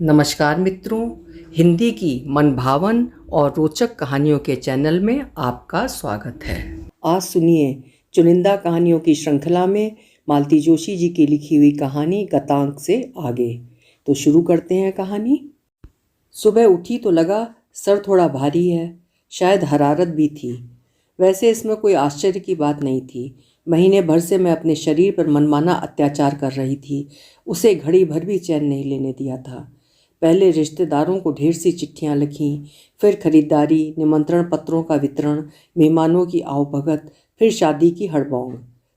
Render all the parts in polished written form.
नमस्कार मित्रों, हिंदी की मनभावन और रोचक कहानियों के चैनल में आपका स्वागत है। आज सुनिए चुनिंदा कहानियों की श्रृंखला में मालती जोशी जी की लिखी हुई कहानी गतांक से आगे। तो शुरू करते हैं कहानी। सुबह उठी तो लगा सर थोड़ा भारी है, शायद हरारत भी थी। वैसे इसमें कोई आश्चर्य की बात नहीं थी। महीने भर से मैं अपने शरीर पर मनमाना अत्याचार कर रही थी, उसे घड़ी भर भी चैन नहीं लेने दिया था। पहले रिश्तेदारों को ढेर सी चिट्ठियां लिखीं, फिर खरीदारी, निमंत्रण पत्रों का वितरण, मेहमानों की आवभगत, फिर शादी की हड़बौंग,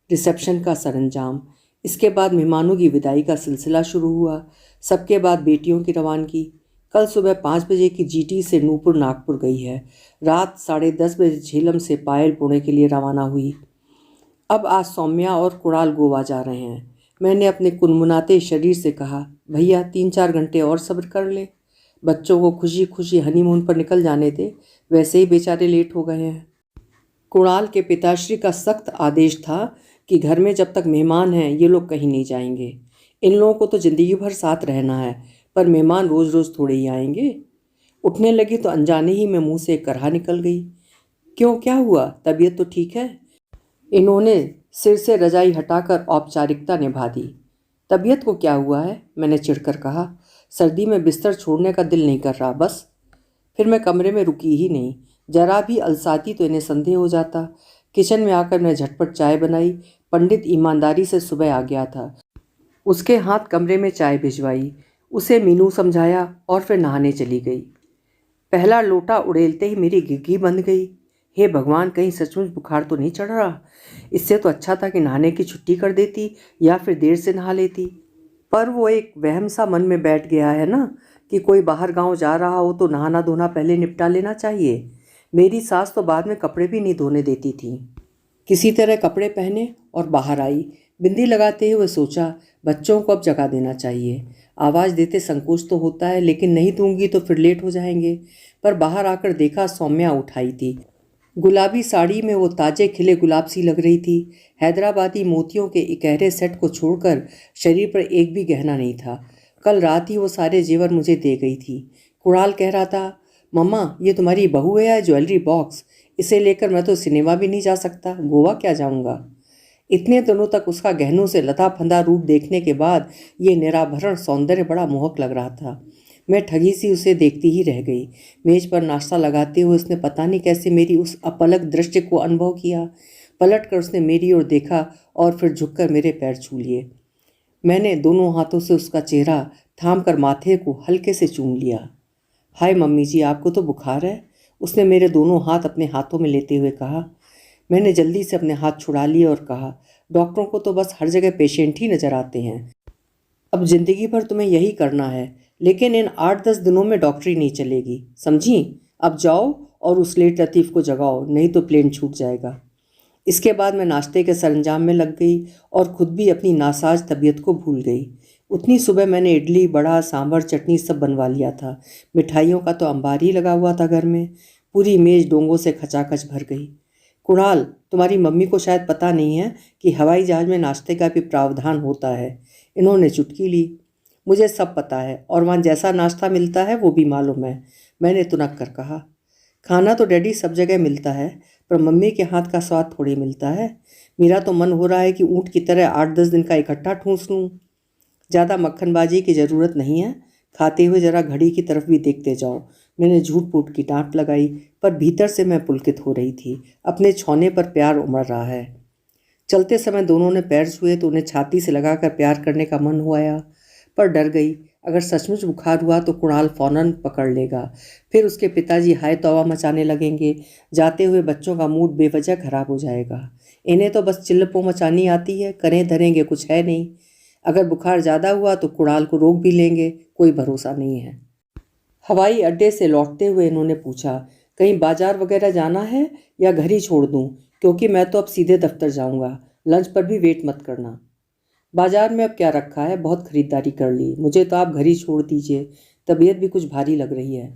रिसेप्शन का सरंजाम। इसके बाद मेहमानों की विदाई का सिलसिला शुरू हुआ। सबके बाद बेटियों की रवानगी। कल सुबह 5 बजे की जीटी से नूपुर नागपुर गई है। रात 10:30 बजे झेलम से पायल पुणे के लिए रवाना हुई। अब आज सौम्या और कुणाल गोवा जा रहे हैं। मैंने अपने कुनमुनाते शरीर से कहा, भैया 3-4 घंटे और सब्र कर ले, बच्चों को खुशी खुशी हनीमून पर निकल जाने दे, वैसे ही बेचारे लेट हो गए हैं। कुणाल के पिताश्री का सख्त आदेश था कि घर में जब तक मेहमान हैं ये लोग कहीं नहीं जाएंगे। इन लोगों को तो ज़िंदगी भर साथ रहना है, पर मेहमान रोज़ रोज़ थोड़े ही आएंगे। उठने लगी तो अनजाने ही में मुंह से एक करहा निकल गई। क्यों, क्या हुआ? तबीयत तो ठीक है? इन्होंने सिर से रजाई हटाकर औपचारिकता निभा दी। तबीयत को क्या हुआ है? मैंने चिढ़कर कहा। सर्दी में बिस्तर छोड़ने का दिल नहीं कर रहा, बस। फिर मैं कमरे में रुकी ही नहीं। जरा भी अलसाती तो इन्हें संदेह हो जाता। किचन में आकर मैं झटपट चाय बनाई। पंडित ईमानदारी से सुबह आ गया था। उसके हाथ कमरे में चाय भिजवाई, उसे मीनू समझाया और फिर नहाने चली गई। पहला लोटा उड़ेलते ही मेरी घिघी बंध गई। हे भगवान, कहीं सचमुच बुखार तो नहीं चढ़ रहा? इससे तो अच्छा था कि नहाने की छुट्टी कर देती या फिर देर से नहा लेती। पर वो एक वहम सा मन में बैठ गया है ना कि कोई बाहर गांव जा रहा हो तो नहाना धोना पहले निपटा लेना चाहिए। मेरी सास तो बाद में कपड़े भी नहीं धोने देती थी। किसी तरह कपड़े पहने और बाहर आई। बिंदी लगाते हुए सोचा, बच्चों को अब जगा देना चाहिए। आवाज़ देते संकोच तो होता है, लेकिन नहीं दूंगी तो फिर लेट हो जाएंगे। पर बाहर आकर देखा सौम्या उठाई थी। गुलाबी साड़ी में वो ताजे खिले गुलाब सी लग रही थी। हैदराबादी मोतियों के इकहरे सेट को छोड़कर शरीर पर एक भी गहना नहीं था। कल रात ही वो सारे जेवर मुझे दे गई थी। कुणाल कह रहा था, मम्मा ये तुम्हारी बहू है या ज्वेलरी बॉक्स? इसे लेकर मैं तो सिनेमा भी नहीं जा सकता, गोवा क्या जाऊंगा। इतने दिनों तक उसका गहनों से लथा फंदा रूप देखने के बाद ये निराभरण सौंदर्य बड़ा मोहक लग रहा था। मैं ठगी सी उसे देखती ही रह गई। मेज पर नाश्ता लगाते हुए उसने पता नहीं कैसे मेरी उस अपलक दृष्टि को अनुभव किया। पलट कर उसने मेरी ओर देखा और फिर झुककर मेरे पैर छू लिए। मैंने दोनों हाथों से उसका चेहरा थाम कर माथे को हल्के से चूम लिया। हाय मम्मी जी, आपको तो बुखार है, उसने मेरे दोनों हाथ अपने हाथों में लेते हुए कहा। मैंने जल्दी से अपने हाथ छुड़ा लिए और कहा, डॉक्टरों को तो बस हर जगह पेशेंट ही नजर आते हैं। अब जिंदगी भर तुम्हें यही करना है, लेकिन इन 8-10 दिनों में डॉक्टरी नहीं चलेगी, समझी? अब जाओ और उस लेट लतीफ़ को जगाओ, नहीं तो प्लेन छूट जाएगा। इसके बाद मैं नाश्ते के सरंजाम में लग गई और खुद भी अपनी नासाज तबीयत को भूल गई। उतनी सुबह मैंने इडली, बड़ा, सांभर, चटनी सब बनवा लिया था। मिठाइयों का तो अंबार ही लगा हुआ था घर में। पूरी मेज डोंगों से खचाखच भर गई। कुणाल, तुम्हारी मम्मी को शायद पता नहीं है कि हवाई जहाज़ में नाश्ते का भी प्रावधान होता है। इन्होंने चुटकी ली। मुझे सब पता है और वहाँ जैसा नाश्ता मिलता है वो भी मालूम है, मैंने तुनक कर कहा। खाना तो डैडी सब जगह मिलता है, पर मम्मी के हाथ का स्वाद थोड़ी मिलता है। मेरा तो मन हो रहा है कि ऊँट की तरह 8-10 दिन का इकट्ठा ठूंस लूँ। ज़्यादा मक्खनबाजी की ज़रूरत नहीं है। खाते हुए ज़रा घड़ी की तरफ भी देखते जाओ। मैंने झूठ फूट की डांट लगाई, पर भीतर से मैं पुलकित हो रही थी। अपने छौने पर प्यार उमड़ रहा है। चलते समय दोनों ने पैर छुए तो उन्हें छाती से लगाकर प्यार करने का मन हो आया, पर डर गई। अगर सचमुच बुखार हुआ तो कुणाल फौरन पकड़ लेगा। फिर उसके पिताजी हाय तौबा मचाने लगेंगे। जाते हुए बच्चों का मूड बेवजह खराब हो जाएगा। इन्हें तो बस चिल्लपो मचानी आती है, करें धरेंगे कुछ है नहीं। अगर बुखार ज़्यादा हुआ तो कुणाल को रोक भी लेंगे, कोई भरोसा नहीं है। हवाई अड्डे से लौटते हुए इन्होंने पूछा, कहीं बाजार वगैरह जाना है या घर ही छोड़ दूँ? क्योंकि मैं तो अब सीधे दफ्तर जाऊँगा, लंच पर भी वेट मत करना। बाजार में अब क्या रखा है, बहुत खरीदारी कर ली, मुझे तो आप घर ही छोड़ दीजिए। तबीयत भी कुछ भारी लग रही है।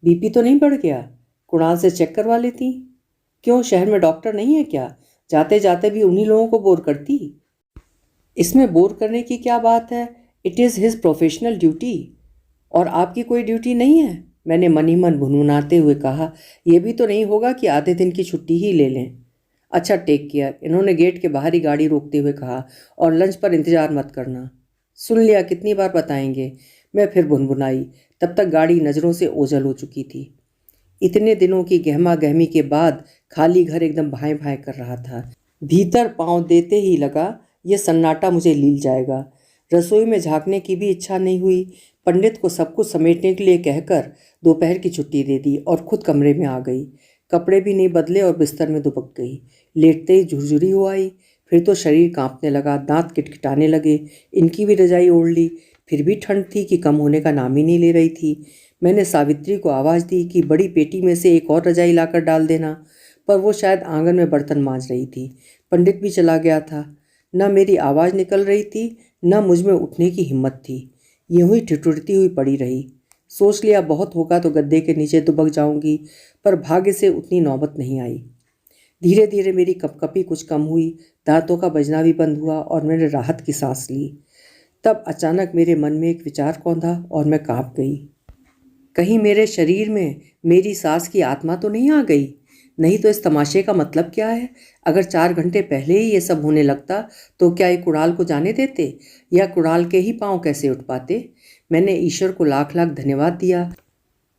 बीपी तो नहीं बढ़ गया? कुणाल से चेक करवा लेती। क्यों, शहर में डॉक्टर नहीं है क्या? जाते जाते भी उन्हीं लोगों को बोर करती। इसमें बोर करने की क्या बात है? It is his professional duty. और आपकी कोई ड्यूटी नहीं है? मैंने मन ही मन भुनभुनाते हुए कहा। यह भी तो नहीं होगा कि आधे दिन की छुट्टी ही ले लें। अच्छा, टेक केयर, इन्होंने गेट के बाहर ही गाड़ी रोकते हुए कहा, और लंच पर इंतजार मत करना। सुन लिया, कितनी बार बताएंगे? मैं फिर भुनभुनाई। तब तक गाड़ी नज़रों से ओझल हो चुकी थी। इतने दिनों की गहमा गहमी के बाद खाली घर एकदम भाएं भाएं कर रहा था। भीतर पांव देते ही लगा यह सन्नाटा मुझे लील जाएगा। रसोई में झांकने की भी इच्छा नहीं हुई। पंडित को सब कुछ समेटने के लिए कहकर दोपहर की छुट्टी दे दी और खुद कमरे में आ गई। कपड़े भी नहीं बदले और बिस्तर में दुबक गई। लेटते ही झुरझुरी हो आई। फिर तो शरीर कांपने लगा, दांत किटकिटाने लगे। इनकी भी रजाई ओढ़ ली, फिर भी ठंड थी कि कम होने का नाम ही नहीं ले रही थी। मैंने सावित्री को आवाज़ दी कि बड़ी पेटी में से एक और रजाई लाकर डाल देना, पर वो शायद आंगन में बर्तन मांज रही थी। पंडित भी चला गया था। न मेरी आवाज़ निकल रही थी, न मुझ में उठने की हिम्मत थी। यूं ही ठिठुरती हुई पड़ी रही। सोच लिया बहुत होगा तो गद्दे के नीचे दुबक जाऊंगी, पर भाग्य से उतनी नौबत नहीं आई। धीरे धीरे मेरी कपकपी कुछ कम हुई, दांतों का बजना भी बंद हुआ और मैंने राहत की सांस ली। तब अचानक मेरे मन में एक विचार कौंधा और मैं कांप गई। कहीं मेरे शरीर में मेरी सास की आत्मा तो नहीं आ गई? नहीं तो इस तमाशे का मतलब क्या है? अगर 4 घंटे पहले ही ये सब होने लगता तो क्या ये कुणाल को जाने देते, या कुणाल के ही पांव कैसे उठ पाते? मैंने ईश्वर को लाख लाख धन्यवाद दिया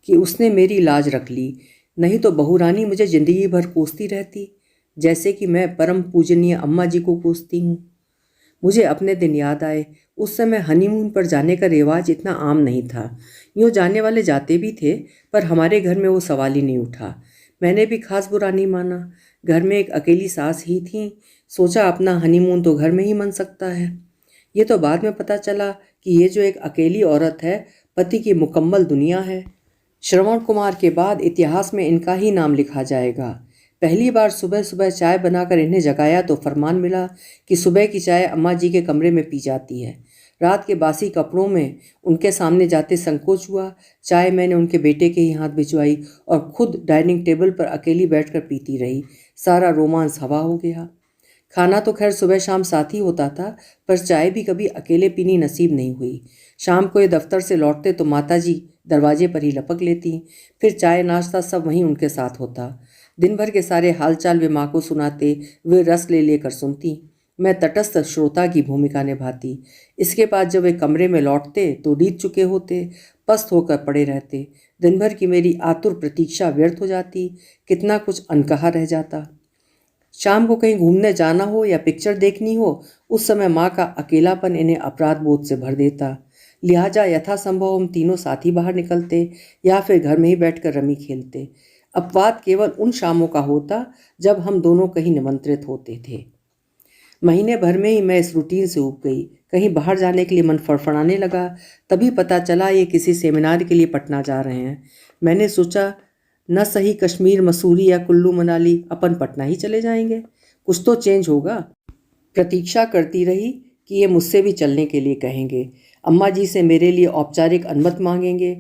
कि उसने मेरी लाज रख ली, नहीं तो बहू रानी मुझे जिंदगी भर कोसती रहती, जैसे कि मैं परम पूजनीय अम्मा जी को कोसती हूँ। मुझे अपने दिन याद आए। उस समय हनीमून पर जाने का रिवाज इतना आम नहीं था। यूँ जाने वाले जाते भी थे, पर हमारे घर में वो सवाल ही नहीं उठा। मैंने भी खास बुरा नहीं माना। घर में एक अकेली सास ही थी। सोचा अपना हनीमून तो घर में ही मन सकता है। ये तो बाद में पता चला कि ये जो एक अकेली औरत है, पति की मुकम्मल दुनिया है। श्रवण कुमार के बाद इतिहास में इनका ही नाम लिखा जाएगा। पहली बार सुबह सुबह चाय बनाकर इन्हें जगाया तो फरमान मिला कि सुबह की चाय अम्मा जी के कमरे में पी जाती है। रात के बासी कपड़ों में उनके सामने जाते संकोच हुआ। चाय मैंने उनके बेटे के ही हाथ भिजवाई और खुद डाइनिंग टेबल पर अकेली बैठकर पीती रही। सारा रोमांस हवा हो गया। खाना तो खैर सुबह शाम साथ ही होता था, पर चाय भी कभी अकेले पीनी नसीब नहीं हुई। शाम को ये दफ्तर से लौटते तो माताजी दरवाजे पर ही लपक लेती, फिर चाय नाश्ता सब वहीं उनके साथ होता। दिन भर के सारे हालचाल वे माँ को सुनाते, वे रस ले लेकर सुनती, मैं तटस्थ श्रोता की भूमिका निभाती। इसके बाद जब वे कमरे में लौटते तो रीत चुके होते, पस्त होकर पड़े रहते। दिन भर की मेरी आतुर प्रतीक्षा व्यर्थ हो जाती, कितना कुछ अनकहा रह जाता। शाम को कहीं घूमने जाना हो या पिक्चर देखनी हो, उस समय माँ का अकेलापन इन्हें अपराध बोध से भर देता। लिहाजा यथासंभव हम तीनों साथ ही बाहर निकलते या फिर घर में ही बैठकर रमी खेलते। अपवाद केवल उन शामों का होता जब हम दोनों कहीं निमंत्रित होते थे। महीने भर में ही मैं इस रूटीन से ऊब गई। कहीं बाहर जाने के लिए मन फड़फड़ाने लगा। तभी पता चला ये किसी सेमिनार के लिए पटना जा रहे हैं। मैंने सोचा न सही कश्मीर, मसूरी या कुल्लू मनाली, अपन पटना ही चले जाएंगे, कुछ तो चेंज होगा। प्रतीक्षा करती रही कि ये मुझसे भी चलने के लिए कहेंगे, अम्मा जी से मेरे लिए औपचारिक अनुमति मांगेंगे।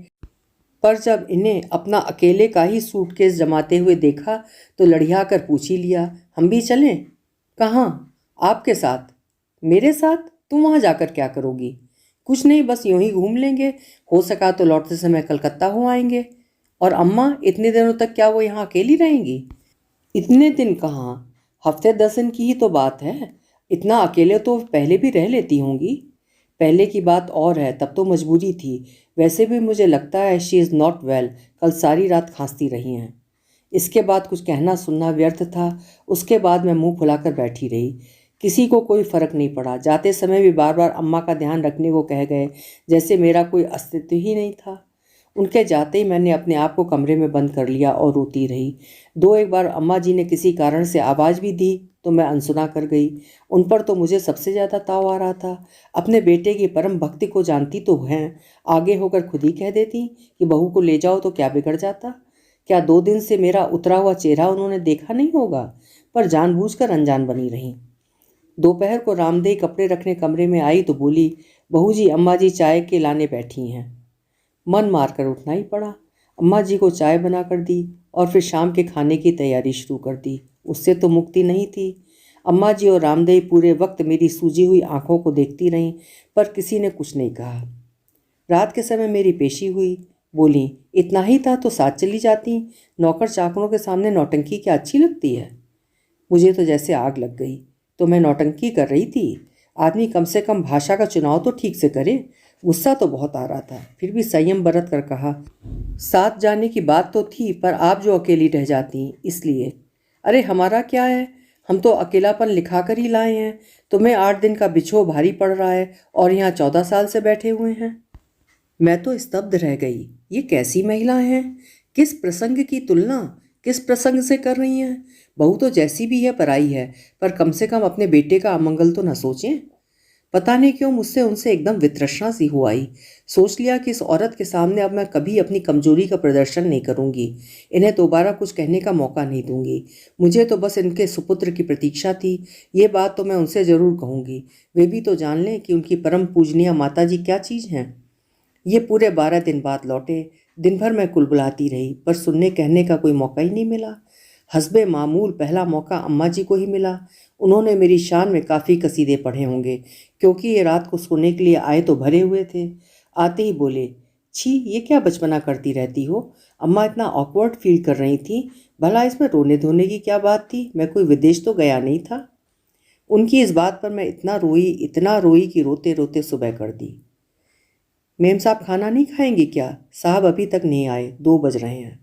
पर जब इन्हें अपना अकेले का ही सूटकेस जमाते हुए देखा तो लड़िया कर पूछ ही लिया, हम भी चलें? कहाँ? आपके साथ? मेरे साथ? तुम वहाँ जाकर क्या करोगी? कुछ नहीं, बस यूं ही घूम लेंगे, हो सका तो लौटते समय कलकत्ता हो आएंगे। और अम्मा, इतने दिनों तक क्या वो यहाँ अकेली रहेंगी? इतने दिन कहाँ, हफ्ते 10 दिन की ही तो बात है। इतना अकेले तो पहले भी रह लेती होंगी। पहले की बात और है, तब तो मजबूरी थी। वैसे भी मुझे लगता है शी इज़ नॉट वेल, कल सारी रात खांसती रही हैं। इसके बाद कुछ कहना सुनना व्यर्थ था। उसके बाद मैं मुंह फुलाकर बैठी रही। किसी को कोई फ़र्क नहीं पड़ा। जाते समय भी बार बार अम्मा का ध्यान रखने को कह गए, जैसे मेरा कोई अस्तित्व ही नहीं था। उनके जाते ही मैंने अपने आप को कमरे में बंद कर लिया और रोती रही। 2-1 बार अम्मा जी ने किसी कारण से आवाज़ भी दी तो मैं अनसुना कर गई। उन पर तो मुझे सबसे ज़्यादा ताव आ रहा था। अपने बेटे की परम भक्ति को जानती तो हैं, आगे होकर खुद ही कह देती कि बहू को ले जाओ तो क्या बिगड़ जाता। क्या 2 दिन से मेरा उतरा हुआ चेहरा उन्होंने देखा नहीं होगा? पर जानबूझकर अनजान बनी रहीं। दोपहर को रामदेई कपड़े रखने कमरे में आई तो बोली, बहू जी, अम्मा जी चाय के लाने बैठी हैं। मन मारकर उठना ही पड़ा। अम्मा जी को चाय बनाकर दी और फिर शाम के खाने की तैयारी शुरू कर दी। उससे तो मुक्ति नहीं थी। अम्मा जी और रामदेई पूरे वक्त मेरी सूजी हुई आंखों को देखती रहीं, पर किसी ने कुछ नहीं कहा। रात के समय मेरी पेशी हुई। बोली, इतना ही था तो साथ चली जाती, नौकर चाकरों के सामने नौटंकी क्या अच्छी लगती है। मुझे तो जैसे आग लग गई। तो मैं नौटंकी कर रही थी? आदमी कम से कम भाषा का चुनाव तो ठीक से करे। गुस्सा तो बहुत आ रहा था, फिर भी संयम बरत कर कहा, साथ जाने की बात तो थी, पर आप जो अकेली रह जाती इसलिए। अरे हमारा क्या है, हम तो अकेलापन लिखा कर ही लाए हैं। तुम्हें 8 दिन का बिछो भारी पड़ रहा है और यहाँ 14 साल से बैठे हुए हैं। मैं तो स्तब्ध रह गई। ये कैसी महिलाएं हैं? किस प्रसंग की तुलना किस प्रसंग से कर रही हैं? बहू तो जैसी भी है पराई है, पर कम से कम अपने बेटे का अमंगल तो न सोचें। पता नहीं क्यों मुझसे उनसे एकदम वितृष्णा सी हो आई। सोच लिया कि इस औरत के सामने अब मैं कभी अपनी कमजोरी का प्रदर्शन नहीं करूंगी। इन्हें दोबारा कुछ कहने का मौका नहीं दूंगी। मुझे तो बस इनके सुपुत्र की प्रतीक्षा थी। ये बात तो मैं उनसे ज़रूर कहूँगी। वे भी तो जान लें कि उनकी परम पूजनीय माता जी क्या चीज़ हैं। ये पूरे 12 दिन बाद लौटे। दिन भर मैं कुलबुलाती रही, पर सुनने कहने का कोई मौका ही नहीं मिला। हस्बे मामूल पहला मौका अम्मा जी को ही मिला। उन्होंने मेरी शान में काफ़ी कसीदे पढ़े होंगे, क्योंकि ये रात को सोने के लिए आए तो भरे हुए थे। आते ही बोले, छी ये क्या बचपना करती रहती हो। अम्मा इतना ऑकवर्ड फील कर रही थी। भला इसमें रोने धोने की क्या बात थी, मैं कोई विदेश तो गया नहीं था। उनकी इस बात पर मैं इतना रोई कि रोते रोते सुबह कर दी। मेम साहब खाना नहीं खाएंगी क्या? साहब अभी तक नहीं आए, 2 बज रहे हैं।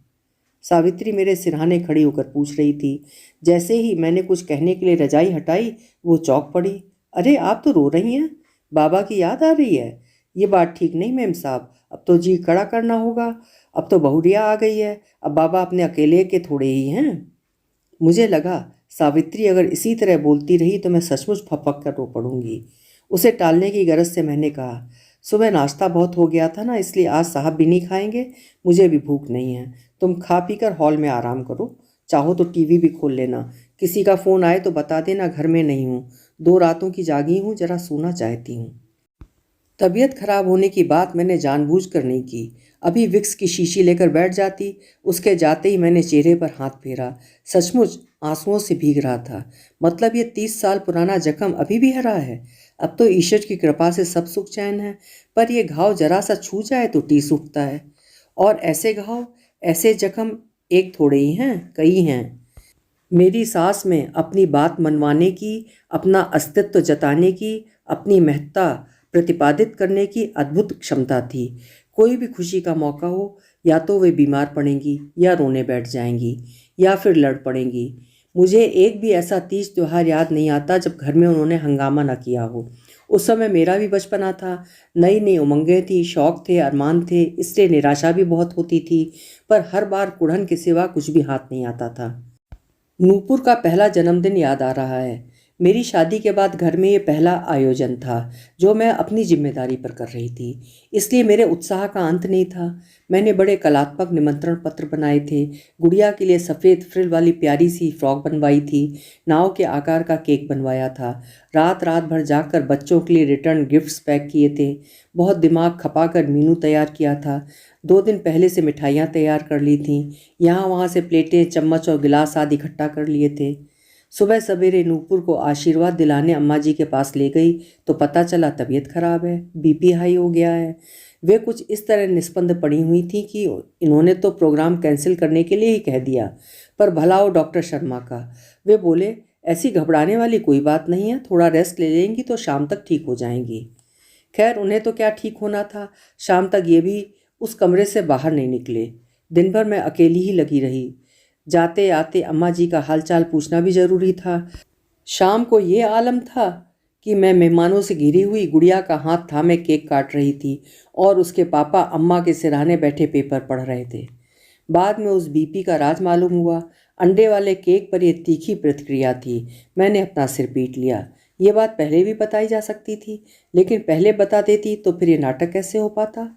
सावित्री मेरे सिरहाने खड़ी होकर पूछ रही थी। जैसे ही मैंने कुछ कहने के लिए रजाई हटाई, वो चौंक पड़ी। अरे आप तो रो रही हैं, बाबा की याद आ रही है? ये बात ठीक नहीं मेम साहब, अब तो जी कड़ा करना होगा। अब तो बहुरिया आ गई है, अब बाबा अपने अकेले के थोड़े ही हैं। मुझे लगा सावित्री अगर इसी तरह बोलती रही तो मैं सचमुच फपक कर रो पड़ूंगी। उसे टालने की गरज से मैंने कहा, सुबह नाश्ता बहुत हो गया था ना, इसलिए आज साहब भी नहीं खाएंगे, मुझे भी भूख नहीं है। तुम खा पी कर हॉल में आराम करो, चाहो तो टीवी भी खोल लेना। किसी का फ़ोन आए तो बता देना घर में नहीं हूँ, 2 रातों की जागी हूँ, जरा सोना चाहती हूँ। तबीयत खराब होने की बात मैंने जानबूझकर नहीं की। अभी विक्स की शीशी लेकर बैठ जाती। उसके जाते ही मैंने चेहरे पर हाथ फेरा। सचमुच आंसुओं से भीग रहा था। मतलब ये 30 साल पुराना जख्म अभी भी हरा है। अब तो ईश्वर की कृपा से सब सुख चैन है, पर यह घाव जरा सा छू जाए तो टीस उठता है। और ऐसे घाव, ऐसे जख्म एक थोड़े ही हैं, कई हैं। मेरी सास में अपनी बात मनवाने की, अपना अस्तित्व जताने की, अपनी महत्ता प्रतिपादित करने की अद्भुत क्षमता थी। कोई भी खुशी का मौका हो, या तो वे बीमार पड़ेंगी, या रोने बैठ जाएंगी, या फिर लड़ पड़ेंगी। मुझे एक भी ऐसा तीज त्योहार याद नहीं आता जब घर में उन्होंने हंगामा न किया हो। उस समय मेरा भी बचपना था, नई नई उमंगें थी, शौक थे, अरमान थे, इसलिए निराशा भी बहुत होती थी, पर हर बार कुढ़न के सिवा कुछ भी हाथ नहीं आता था। नूपुर का पहला जन्मदिन याद आ रहा है। मेरी शादी के बाद घर में ये पहला आयोजन था जो मैं अपनी जिम्मेदारी पर कर रही थी, इसलिए मेरे उत्साह का अंत नहीं था। मैंने बड़े कलात्मक निमंत्रण पत्र बनाए थे। गुड़िया के लिए सफ़ेद फ्रिल वाली प्यारी सी फ्रॉक बनवाई थी। नाव के आकार का केक बनवाया था। रात रात भर जाकर बच्चों के लिए रिटर्न गिफ्ट्स पैक किए थे। बहुत दिमाग खपाकर मीनू तैयार किया था। 2 दिन पहले से मिठाइयाँ तैयार कर ली थीं। यहाँ वहाँ से प्लेटें, चम्मच और गिलास आदि इकट्ठा कर लिए थे। सुबह सवेरे नूपुर को आशीर्वाद दिलाने अम्मा जी के पास ले गई तो पता चला तबीयत खराब है, बीपी हाई हो गया है। वे कुछ इस तरह निस्पंद पड़ी हुई थी कि इन्होंने तो प्रोग्राम कैंसिल करने के लिए ही कह दिया, पर भला हो डॉक्टर शर्मा का। वे बोले, ऐसी घबराने वाली कोई बात नहीं है, थोड़ा रेस्ट ले लेंगी तो शाम तक ठीक हो जाएंगी। खैर उन्हें तो क्या ठीक होना था, शाम तक ये भी उस कमरे से बाहर नहीं निकले। दिन भर मैं अकेली ही लगी रही। जाते आते अम्मा जी का हालचाल पूछना भी ज़रूरी था। शाम को ये आलम था कि मैं मेहमानों से घिरी हुई गुड़िया का हाथ थामे केक काट रही थी और उसके पापा अम्मा के सिरहाने बैठे पेपर पढ़ रहे थे। बाद में उस बीपी का राज मालूम हुआ। अंडे वाले केक पर यह तीखी प्रतिक्रिया थी। मैंने अपना सिर पीट लिया। ये बात पहले भी बताई जा सकती थी, लेकिन पहले बता देती तो फिर ये नाटक कैसे हो पाता।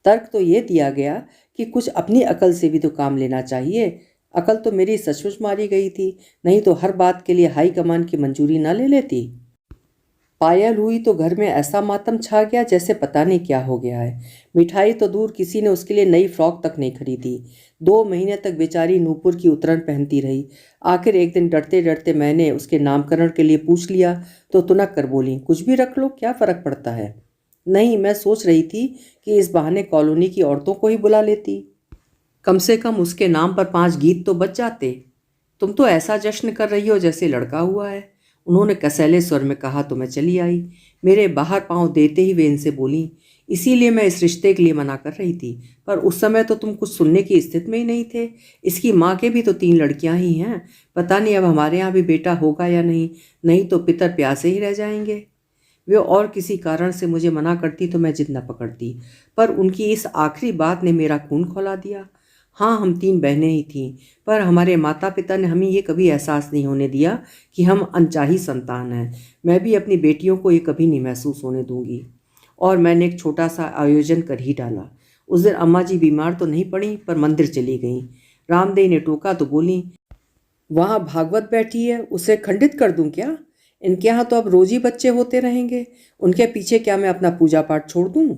तर्क तो ये दिया गया कि कुछ अपनी अकल से भी तो काम लेना चाहिए। अकल तो मेरी सचमुच मारी गई थी, नहीं तो हर बात के लिए हाई कमान की मंजूरी ना ले लेती। पायल हुई तो घर में ऐसा मातम छा गया जैसे पता नहीं क्या हो गया है। मिठाई तो दूर, किसी ने उसके लिए नई फ्रॉक तक नहीं खरीदी। 2 महीने तक बेचारी नूपुर की उतरन पहनती रही। आखिर एक दिन डरते डरते मैंने उसके नामकरण के लिए पूछ लिया तो तुनक कर बोली, कुछ भी रख लो, क्या फ़र्क पड़ता है। नहीं, मैं सोच रही थी कि इस बहाने कॉलोनी की औरतों को ही बुला लेती। कम से कम उसके नाम पर 5 गीत तो बच जाते। तुम तो ऐसा जश्न कर रही हो जैसे लड़का हुआ है, उन्होंने कसैले स्वर में कहा तो मैं चली आई। मेरे बाहर पांव देते ही वे इनसे बोली, इसीलिए मैं इस रिश्ते के लिए मना कर रही थी, पर उस समय तो तुम कुछ सुनने की स्थिति में ही नहीं थे। इसकी माँ के भी तो 3 लड़कियां ही हैं, पता नहीं अब हमारे यहाँ भी बेटा होगा या नहीं, नहीं तो पितर प्यासे ही रह जाएंगे। वे और किसी कारण से मुझे मना करती तो मैं जिद न पकड़ती, पर उनकी इस आखिरी बात ने मेरा खून खौला दिया। हाँ, हम 3 बहनें ही थीं, पर हमारे माता पिता ने हमें ये कभी एहसास नहीं होने दिया कि हम अनचाही संतान हैं। मैं भी अपनी बेटियों को ये कभी नहीं महसूस होने दूंगी। और मैंने एक छोटा सा आयोजन कर ही डाला। उस दिन अम्मा जी बीमार तो नहीं पड़ी, पर मंदिर चली गईं। रामदेव ने टोका तो बोली, वहाँ भागवत बैठी है, उसे खंडित कर दूं क्या? इनके यहाँ तो अब रोज ही बच्चे होते रहेंगे, उनके पीछे क्या मैं अपना पूजा पाठ छोड़ दूं?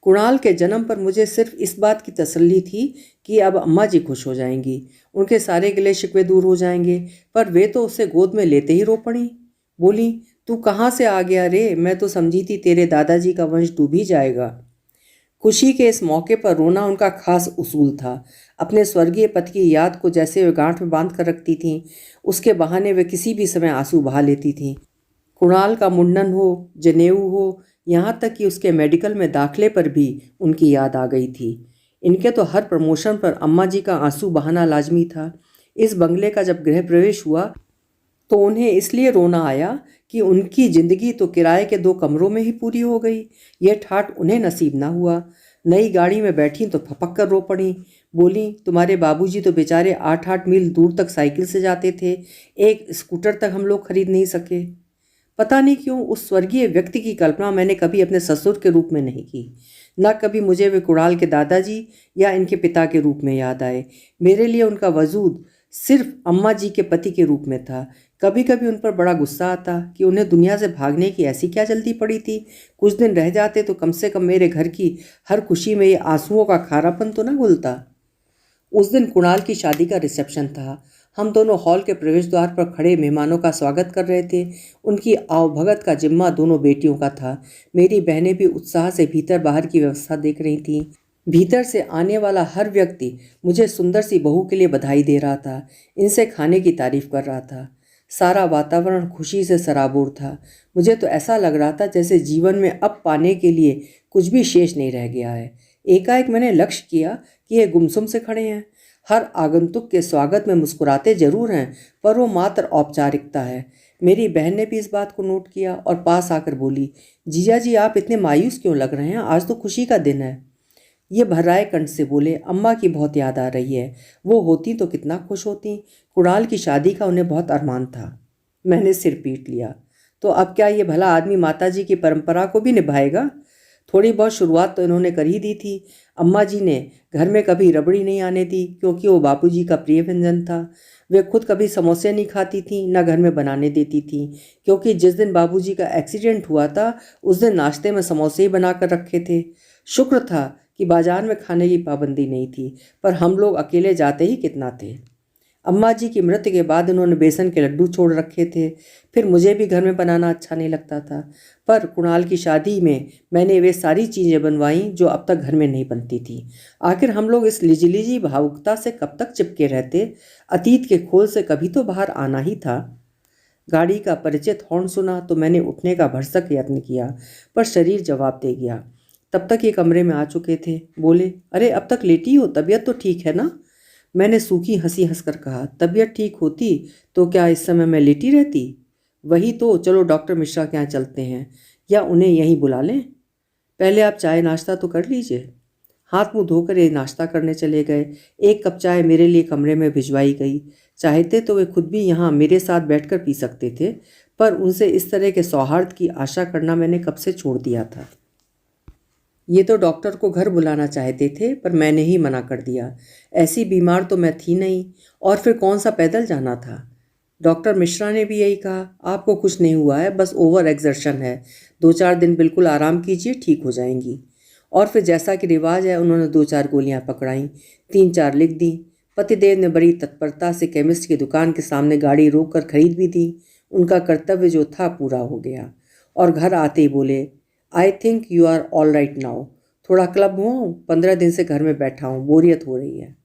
कुणाल के जन्म पर मुझे सिर्फ इस बात की तसल्ली थी कि अब अम्मा जी खुश हो जाएंगी, उनके सारे गिले शिकवे दूर हो जाएंगे, पर वे तो उसे गोद में लेते ही रो पड़ी। बोली, तू कहाँ से आ गया रे? मैं तो समझी थी तेरे दादाजी का वंश डूब ही जाएगा। खुशी के इस मौके पर रोना उनका खास उसूल था। अपने स्वर्गीय पति की याद को जैसे वे गांठ में बांध कर रखती थीं, उसके बहाने वे किसी भी समय आंसू बहा लेती थीं। कुणाल का मुंडन हो, जनेऊ हो, यहाँ तक कि उसके मेडिकल में दाखिले पर भी उनकी याद आ गई थी। इनके तो हर प्रमोशन पर अम्मा जी का आंसू बहाना लाजमी था। इस बंगले का जब गृह प्रवेश हुआ तो उन्हें इसलिए रोना आया कि उनकी जिंदगी तो किराए के 2 कमरों में ही पूरी हो गई। यह ठाट उन्हें नसीब ना हुआ। नई गाड़ी में बैठी तो फपक कर रो पड़ी। बोली, तुम्हारे बाबूजी तो बेचारे 8-8 मील दूर तक साइकिल से जाते थे, एक स्कूटर तक हम लोग खरीद नहीं सके। पता नहीं क्यों उस स्वर्गीय व्यक्ति की कल्पना मैंने कभी अपने ससुर के रूप में नहीं की। न कभी मुझे वे कुणाल के दादाजी या इनके पिता के रूप में याद आए। मेरे लिए उनका वजूद सिर्फ अम्मा जी के पति के रूप में था। कभी कभी उन पर बड़ा गुस्सा आता कि उन्हें दुनिया से भागने की ऐसी क्या जल्दी पड़ी थी। कुछ दिन रह जाते तो कम से कम मेरे घर की हर खुशी में ये आंसुओं का खारापन तो न घुलता। उस दिन कुणाल की शादी का रिसेप्शन था। हम दोनों हॉल के प्रवेश द्वार पर खड़े मेहमानों का स्वागत कर रहे थे। उनकी आवभगत का जिम्मा दोनों बेटियों का था। मेरी बहनें भी उत्साह से भीतर बाहर की व्यवस्था देख रही थीं। भीतर से आने वाला हर व्यक्ति मुझे सुंदर सी बहू के लिए बधाई दे रहा था, इनसे खाने की तारीफ कर रहा था। सारा वातावरण खुशी से सराबोर था। मुझे तो ऐसा लग रहा था जैसे जीवन में अब पाने के लिए कुछ भी शेष नहीं रह गया है। एकाएक मैंने लक्ष्य किया कि ये गुमसुम से खड़े हैं। हर आगंतुक के स्वागत में मुस्कुराते जरूर हैं, पर वो मात्र औपचारिकता है। मेरी बहन ने भी इस बात को नोट किया और पास आकर बोली, जीजा जी आप इतने मायूस क्यों लग रहे हैं? आज तो खुशी का दिन है। ये भर्राए कंठ से बोले, अम्मा की बहुत याद आ रही है, वो होती तो कितना खुश होती। कुणाल की शादी का उन्हें बहुत अरमान था। मैंने सिर पीट लिया। तो अब क्या ये भला आदमी माताजी की परंपरा को भी निभाएगा? थोड़ी बहुत शुरुआत तो इन्होंने कर ही दी थी। अम्मा जी ने घर में कभी रबड़ी नहीं आने दी, क्योंकि वो बापूजी का प्रिय व्यंजन था। वे खुद कभी समोसे नहीं खाती थी, न घर में बनाने देती थी, क्योंकि जिस दिन बाबूजी का एक्सीडेंट हुआ था उस दिन नाश्ते में समोसे ही बना कर रखे थे। शुक्र था कि बाजार में खाने की पाबंदी नहीं थी, पर हम लोग अकेले जाते ही कितना थे। अम्मा जी की मृत्यु के बाद उन्होंने बेसन के लड्डू छोड़ रखे थे। फिर मुझे भी घर में बनाना अच्छा नहीं लगता था, पर कुणाल की शादी में मैंने वे सारी चीज़ें बनवाईं जो अब तक घर में नहीं बनती थी। आखिर हम लोग इस लिजिलिजी भावुकता से कब तक चिपके रहते? अतीत के खोल से कभी तो बाहर आना ही था। गाड़ी का परिचित हॉर्न सुना तो मैंने उठने का भरसक यत्न किया, पर शरीर जवाब दे गया। तब तक ये कमरे में आ चुके थे। बोले, अरे अब तक लेटी हो, तबीयत तो ठीक है ना? मैंने सूखी हंसी हंसकर कहा, तबीयत ठीक होती तो क्या इस समय मैं लेटी रहती? वही तो, चलो डॉक्टर मिश्रा के यहाँ चलते हैं, या उन्हें यहीं बुला लें? पहले आप चाय नाश्ता तो कर लीजिए। हाथ मुंह धोकर ये नाश्ता करने चले गए। 1 कप चाय मेरे लिए कमरे में भिजवाई गई। चाहते तो वे खुद भी यहाँ मेरे साथ बैठकर पी सकते थे, पर उनसे इस तरह के सौहार्द की आशा करना मैंने कब से छोड़ दिया था। ये तो डॉक्टर को घर बुलाना चाहते थे, पर मैंने ही मना कर दिया। ऐसी बीमार तो मैं थी नहीं, और फिर कौन सा पैदल जाना था। डॉक्टर मिश्रा ने भी यही कहा, आपको कुछ नहीं हुआ है, बस ओवर एक्सर्शन है, 2-4 दिन बिल्कुल आराम कीजिए, ठीक हो जाएंगी। और फिर जैसा कि रिवाज है उन्होंने 2-4 गोलियां पकड़ाईं, 3-4 लिख दी। पतिदेव ने बड़ी तत्परता से केमिस्ट की दुकान के सामने गाड़ी रोक कर खरीद भी दी। उनका कर्तव्य जो था पूरा हो गया। और घर आते ही बोले, I think you are all right now. थोड़ा क्लब हुआ हूँ, 15 दिन से घर में बैठा हूँ, बोरियत हो रही है।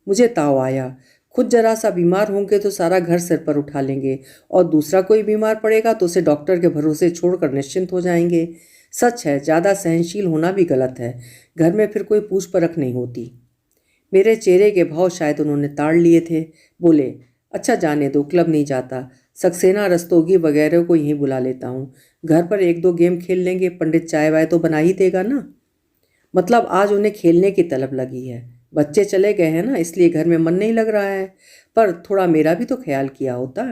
मुझे ताव आया। खुद जरा सा बीमार होंगे तो सारा घर सिर पर उठा लेंगे, और दूसरा कोई बीमार पड़ेगा तो उसे डॉक्टर के भरोसे छोड़कर निश्चिंत हो जाएंगे। सच है, ज़्यादा सहनशील होना भी गलत है। घर में फिर कोई पूछ परख नहीं होती। मेरे चेहरे के भाव शायद उन्होंने ताड़ लिए थे। बोले, अच्छा जाने दो, क्लब नहीं जाता। सक्सेना, रस्तोगी वगैरह को यहीं बुला लेता हूँ। घर पर 1-2 गेम खेल लेंगे, पंडित चाय वाय तो बना ही देगा ना। मतलब आज उन्हें खेलने की तलब लगी है। बच्चे चले गए हैं ना, इसलिए घर में मन नहीं लग रहा है। पर थोड़ा मेरा भी तो ख्याल किया होता।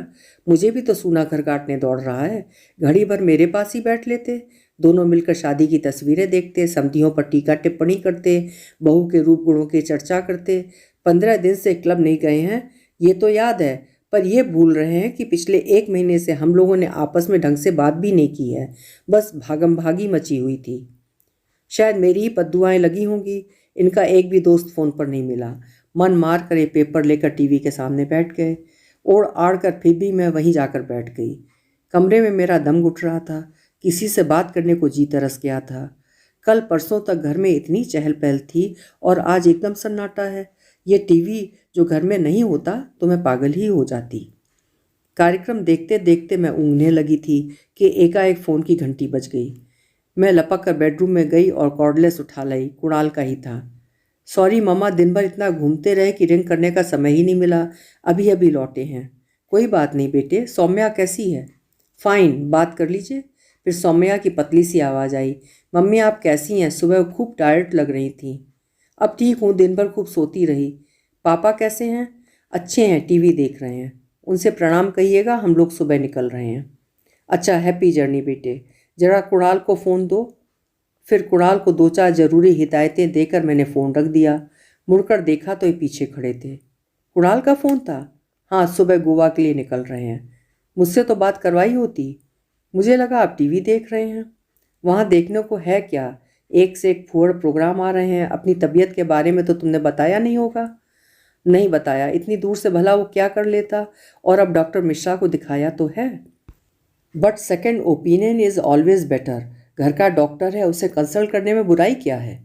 मुझे भी तो सूना घर काटने दौड़ रहा है। घड़ी भर मेरे पास ही बैठ लेते, दोनों मिलकर शादी की तस्वीरें देखते, समधियों पर टीका टिप्पणी करते, बहू के रूप गुणों की चर्चा करते। 15 दिन से क्लब नहीं गए हैं ये तो याद है, पर यह भूल रहे हैं कि पिछले 1 महीने से हम लोगों ने आपस में ढंग से बात भी नहीं की है। बस भागम भागी मची हुई थी। शायद मेरी ही बद्दुआएं लगी होंगी। इनका एक भी दोस्त फ़ोन पर नहीं मिला। मन मार कर एक पेपर लेकर टीवी के सामने बैठ गए। ओढ़ आड़ कर फिर भी मैं वहीं जाकर बैठ गई। कमरे में मेरा दम घुट रहा था। किसी से बात करने को जी तरस गया था। कल परसों तक घर में इतनी चहल पहल थी और आज एकदम सन्नाटा है। ये टीवी जो घर में नहीं होता तो मैं पागल ही हो जाती। कार्यक्रम देखते देखते मैं ऊँघने लगी थी कि एकाएक फ़ोन की घंटी बज गई। मैं लपक कर बेडरूम में गई और कॉर्डलेस उठा लाई। कुणाल का ही था। सॉरी मम्मा, दिन भर इतना घूमते रहे कि रिंग करने का समय ही नहीं मिला। अभी अभी लौटे हैं। कोई बात नहीं बेटे। सौम्या कैसी है? फाइन, बात कर लीजिए। फिर सौम्या की पतली सी आवाज़ आई, मम्मी आप कैसी हैं? सुबह खूब टायर्ड लग रही थी। अब ठीक हूँ, दिन भर खूब सोती रही। पापा कैसे हैं? अच्छे हैं, टीवी देख रहे हैं। उनसे प्रणाम कहिएगा, हम लोग सुबह निकल रहे हैं। अच्छा, हैप्पी जर्नी बेटे। जरा कुणाल को फ़ोन दो। फिर कुणाल को 2-4 ज़रूरी हिदायतें देकर मैंने फ़ोन रख दिया। मुड़कर देखा तो ये पीछे खड़े थे। कुणाल का फ़ोन था? हाँ, सुबह गोवा के लिए निकल रहे हैं। मुझसे तो बात करवाई होती। मुझे लगा आप टीवी देख रहे हैं। वहाँ देखने को है क्या? एक से एक फूहड़ प्रोग्राम आ रहे हैं। अपनी तबीयत के बारे में तो तुमने बताया नहीं होगा। नहीं बताया, इतनी दूर से भला वो क्या कर लेता। और अब डॉक्टर मिश्रा को दिखाया तो है। But second opinion is always better. घर का डॉक्टर है, उसे कंसल्ट करने में बुराई क्या है?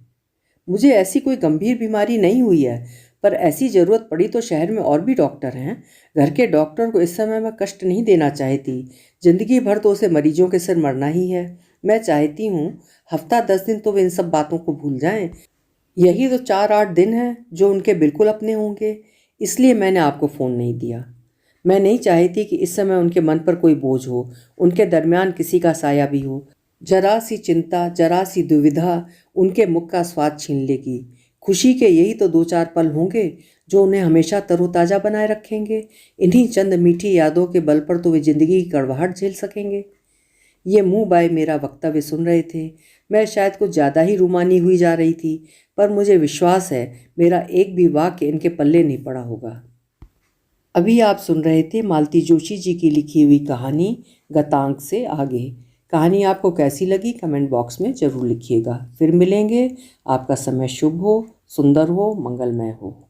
मुझे ऐसी कोई गंभीर बीमारी नहीं हुई है, पर ऐसी ज़रूरत पड़ी तो शहर में और भी डॉक्टर हैं। घर के डॉक्टर को इस समय मैं कष्ट नहीं देना चाहती। ज़िंदगी भर तो उसे मरीजों के सिर मरना ही है। मैं चाहती हूँ हफ्ता 10 दिन तो वे इन सब बातों को भूल जाएं। यही तो 4-8 दिन हैं जो उनके बिल्कुल अपने होंगे। इसलिए मैंने आपको फ़ोन नहीं दिया। मैं नहीं चाहती कि इस समय उनके मन पर कोई बोझ हो, उनके दरमियान किसी का साया भी हो। जरा सी चिंता, जरा सी दुविधा उनके मुख का स्वाद छीन लेगी। खुशी के यही तो 2-4 पल होंगे जो उन्हें हमेशा तरोताज़ा बनाए रखेंगे। इन्हीं चंद मीठी यादों के बल पर तो वे ज़िंदगी की कड़वाहट झेल सकेंगे। ये मुँह बाय मेरा वक्तव्य सुन रहे थे। मैं शायद कुछ ज़्यादा ही रूमानी हुई जा रही थी, पर मुझे विश्वास है मेरा एक भी वाक्य इनके पल्ले नहीं पड़ा होगा। अभी आप सुन रहे थे मालती जोशी जी की लिखी हुई कहानी गतांक से आगे। कहानी आपको कैसी लगी कमेंट बॉक्स में ज़रूर लिखिएगा। फिर मिलेंगे। आपका समय शुभ हो, सुंदर हो, मंगलमय हो।